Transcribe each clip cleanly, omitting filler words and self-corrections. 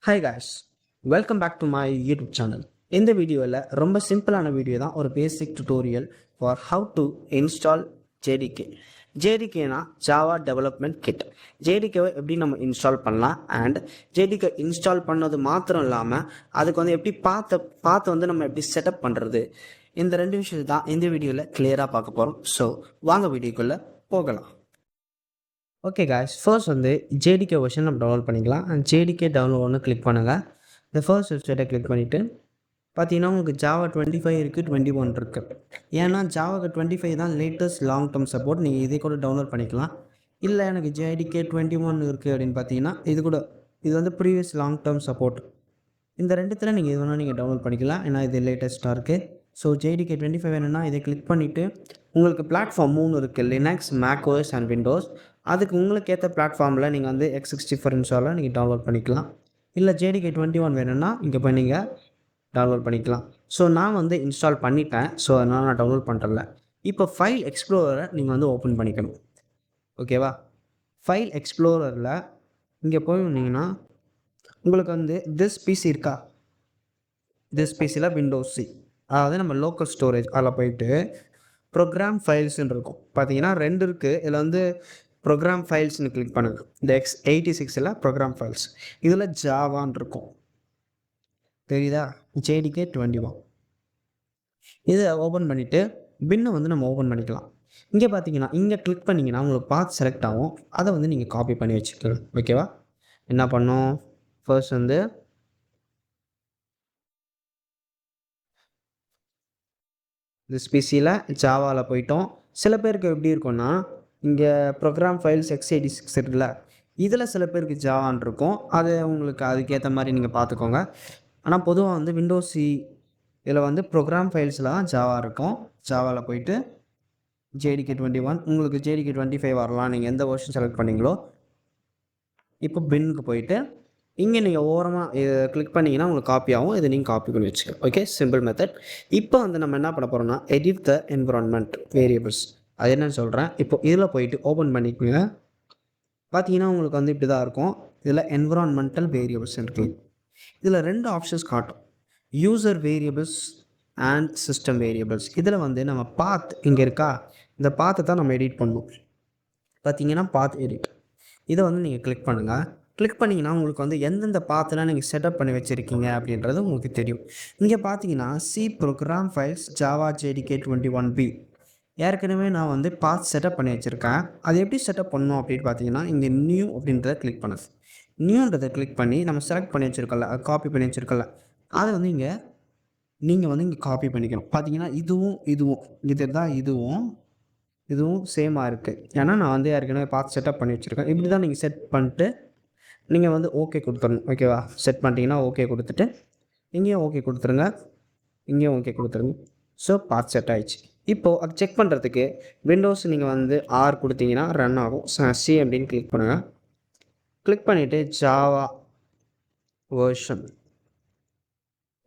Hi guys, welcome back to my YouTube channel. இந்த வீடியோவில் ரொம்ப சிம்பிளான வீடியோ தான், ஒரு basic tutorial for how to install JDK. ஜேடிகேனா ஜாவா டெவலப்மெண்ட் கிட். ஜேடிகேவை எப்படி நம்ம இன்ஸ்டால் பண்ணலாம் அண்ட் ஜேடிகே இன்ஸ்டால் பண்ணது மாத்திரம் இல்லாமல் அதுக்கு வந்து எப்படி பார்த்து வந்து நம்ம எப்படி செட்டப் பண்ணுறது, இந்த ரெண்டு விஷயத்தை தான் இந்த வீடியோவில் கிளியராக பார்க்க போகிறோம். ஸோ வாங்க வீடியோக்குள்ளே போகலாம். ஓகே காய்ஸ், ஃபர்ஸ்ட் வந்து ஜேடிகே வெர்ஷன் நம்ம டவுன்லோட் பண்ணிக்கலாம். அண்ட் ஜேடிகே டவுன்லோட்னு கிளிக் பண்ணுங்கள். இந்த ஃபர்ஸ்ட் வெப்சைட்டை கிளிக் பண்ணிவிட்டு பார்த்தீங்கன்னா உங்களுக்கு ஜாவா 25 இருக்குது, 21 இருக்குது. ஏன்னா ஜாவாக்கு 25 தான் லேட்டஸ்ட் லாங் டேர்ம் சப்போர்ட். நீங்கள் இதே கூட டவுன்லோட் பண்ணிக்கலாம். இல்லை எனக்கு ஜேடிகே 21 இருக்குது அப்படின்னு பார்த்தீங்கன்னா இது வந்து ப்ரீவியஸ் லாங் டேர்ம் சப்போர்ட். இந்த ரெண்டுத்தில் நீங்கள் எது வேணால் நீங்கள் டவுன்லோட் பண்ணிக்கலாம், ஏன்னா இது லேட்டஸ்ட்டாக இருக்குது. ஸோ ஜேடிகே 25 வேணும்னா இதை கிளிக் பண்ணிவிட்டு உங்களுக்கு பிளாட்ஃபார்ம் 3 இருக்குது, லினக்ஸ், மேக்ஓஎஸ் அண்ட் விண்டோஸ். அதுக்கு உங்களுக்கு ஏற்ற பிளாட்ஃபார்மில் நீங்கள் வந்து x64 இன்ஸ்டாலில் நீங்கள் டவுன்லோட் பண்ணிக்கலாம். இல்லை ஜேடிகே 21 வேணும்னா இங்கே போய் நீங்கள் டவுன்லோட் பண்ணிக்கலாம். ஸோ நான் வந்து இன்ஸ்டால் பண்ணிட்டேன், ஸோ அதனால் நான் டவுன்லோட் பண்ணுறல. இப்போ ஃபைல் எக்ஸ்ப்ளோரரை நீங்கள் வந்து ஓப்பன் பண்ணிக்கணும். ஓகேவா? ஃபைல் எக்ஸ்ப்ளோரரில் இங்கே போயிருந்தீங்கன்னா உங்களுக்கு வந்து திஸ் பிசி இருக்கா, திஸ் பிசியில் விண்டோஸ் சி, அதாவது நம்ம லோக்கல் ஸ்டோரேஜ், அதில் போயிட்டு ப்ரோக்ராம் ஃபைல்ஸ்ன்னு இருக்கும். பார்த்தீங்கன்னா 2 இருக்குது. இதில் வந்து ப்ரோக்ராம் ஃபைல்ஸ்னு கிளிக் பண்ணுங்க. இந்த x86 ப்ரோக்ராம் ஃபைல்ஸ், இதில் ஜாவான்னு இருக்கும், தெரியுதா? ஜேடிகே 21 இதை ஓப்பன் பண்ணிவிட்டு பின்னை வந்து நம்ம ஓப்பன் பண்ணிக்கலாம். இங்கே பார்த்தீங்கன்னா இங்கே கிளிக் பண்ணிங்கன்னா உங்களுக்கு பாத் செலக்ட் ஆகும். அதை வந்து நீங்கள் காப்பி பண்ணி வச்சுக்கலாம். ஓகேவா? என்ன பண்ணோம், ஃபர்ஸ்ட் வந்து திஸ் பிசியில் ஜாவாவில் போயிட்டோம். சில பேருக்கு எப்படி இருக்கும்னா இங்கே ப்ரோக்ராம் ஃபைல்ஸ் x86 இருக்குல்ல, இதில் சில பேருக்கு ஜாவான் இருக்கும். அது உங்களுக்கு அதுக்கேற்ற மாதிரி நீங்கள் பார்த்துக்கோங்க. ஆனால் பொதுவாக வந்து விண்டோஸ் சி இதில் வந்து ப்ரோக்ராம் ஃபைல்ஸில் தான் ஜாவா இருக்கும். ஜாவாவில் போயிட்டு ஜேடிகே 21, உங்களுக்கு ஜேடிகே 25 வரலாம், நீங்கள் எந்த வெர்ஷன் செலக்ட் பண்ணிங்களோ. இப்போ பின்னுக்கு போயிட்டு இங்கே நீங்கள் ஓரமாக இதை கிளிக் பண்ணிங்கன்னா உங்களுக்கு காப்பி ஆகும். இதை நீங்கள் காப்பி பண்ணி வச்சுக்கலாம். Okay, simple method. இப்போ வந்து நம்ம என்ன பண்ண போகிறோம்னா எடிட் த என்விரான்மெண்ட் வேரியபிள்ஸ், அது என்னன்னு சொல்கிறேன். இப்போ இதில் போயிட்டு ஓப்பன் பண்ணிக்கோங்க. பார்த்தீங்கன்னா உங்களுக்கு வந்து இப்படி தான் இருக்கும். இதில் என்விரான்மெண்டல் வேரியபிள்ஸ் இருக்குது. இதில் 2 ஆப்ஷன்ஸ் காட்டும், user variables and system variables. இதில் வந்து நம்ம பாத் இங்கே இருக்கா, இந்த பாத்தை தான் நம்ம எடிட் பண்ணணும். பார்த்தீங்கன்னா பாத் எடிட், இதை வந்து நீங்கள் கிளிக் பண்ணுங்கள். கிளிக் பண்ணிங்கன்னா உங்களுக்கு வந்து எந்தெந்த பாத்தெல்லாம் நீங்கள் செட்டப் பண்ணி வச்சுருக்கீங்க அப்படின்றது உங்களுக்கு தெரியும். இங்கே பார்த்தீங்கன்னா C program files Java JDK 21B ஏற்கனவே நான் வந்து பாத் செட்டப் பண்ணி வச்சுருக்கேன். அது எப்படி செட்டப் பண்ணணும் அப்படின்னு பார்த்தீங்கன்னா இங்கே நியூ அப்படின்றத கிளிக் பண்ணுது. நியூன்றதை கிளிக் பண்ணி நம்ம செலக்ட் பண்ணி வச்சுருக்கல, காப்பி பண்ணி வச்சுருக்கல, அதை வந்து நீங்கள் வந்து இங்கே காப்பி பண்ணிக்கணும். பார்த்தீங்கன்னா இதுவும் இதுதான் இதுவும் சேமாக இருக்குது. ஏன்னா நான் வந்து ஏற்கனவே பாத் செட்டப் பண்ணி வச்சுருக்கேன். இப்படி தான் நீங்கள் செட் பண்ணிட்டு நீங்கள் வந்து ஓகே கொடுத்துடணும். ஓகேவா? செட் பண்ணிட்டீங்கன்னா ஓகே கொடுத்துட்டு இங்கேயும் ஓகே கொடுத்துருங்க, இங்கேயும் ஓகே கொடுத்துருங்க. ஸோ பாத் செட் ஆகிடுச்சு. இப்போது அது செக் பண்ணுறதுக்கு விண்டோஸ் நீங்கள் வந்து ஆர் கொடுத்தீங்கன்னா ரன் ஆகும். சி அப்படின்னு கிளிக் பண்ணுங்கள். கிளிக் பண்ணிவிட்டு ஜாவா வேர்ஷன்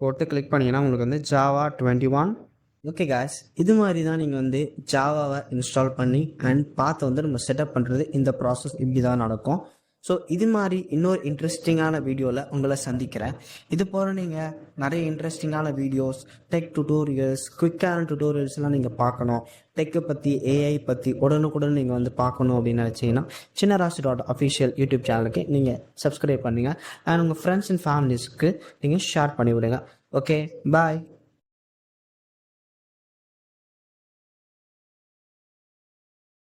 போட்டு கிளிக் பண்ணிங்கன்னா உங்களுக்கு வந்து ஜாவா 21. ஓகே காய்ஸ், இது மாதிரி தான் நீங்கள் வந்து ஜாவாவை இன்ஸ்டால் பண்ணி அண்ட் பாத்தை வந்து நம்ம செட்டப் பண்ணுறது. இந்த ப்ராசஸ் இப்படி தான் நடக்கும். ஸோ இது மாதிரி இன்னொரு இன்ட்ரெஸ்டிங்கான வீடியோவில் உங்களை சந்திக்கிறேன். இது போல் நீங்கள் நிறைய இன்ட்ரெஸ்டிங்கான வீடியோஸ், டெக் டுட்டோரியல்ஸ், குவிக்கான டுட்டோரியல்ஸ்லாம் நீங்கள் பார்க்கணும், டெக்கை பற்றி, ஏஐ பற்றி உடனுக்குடன் நீங்கள் வந்து பார்க்கணும் அப்படின்னு நினச்சிங்கன்னா chinnarasi.official யூடியூப் சேனலுக்கு நீங்கள் சப்ஸ்கிரைப் பண்ணுங்கள். அண்ட் உங்கள் ஃப்ரெண்ட்ஸ் அண்ட் ஃபேமிலிஸ்க்கு நீங்கள் ஷேர் பண்ணி விடுங்க. ஓகே, பாய்.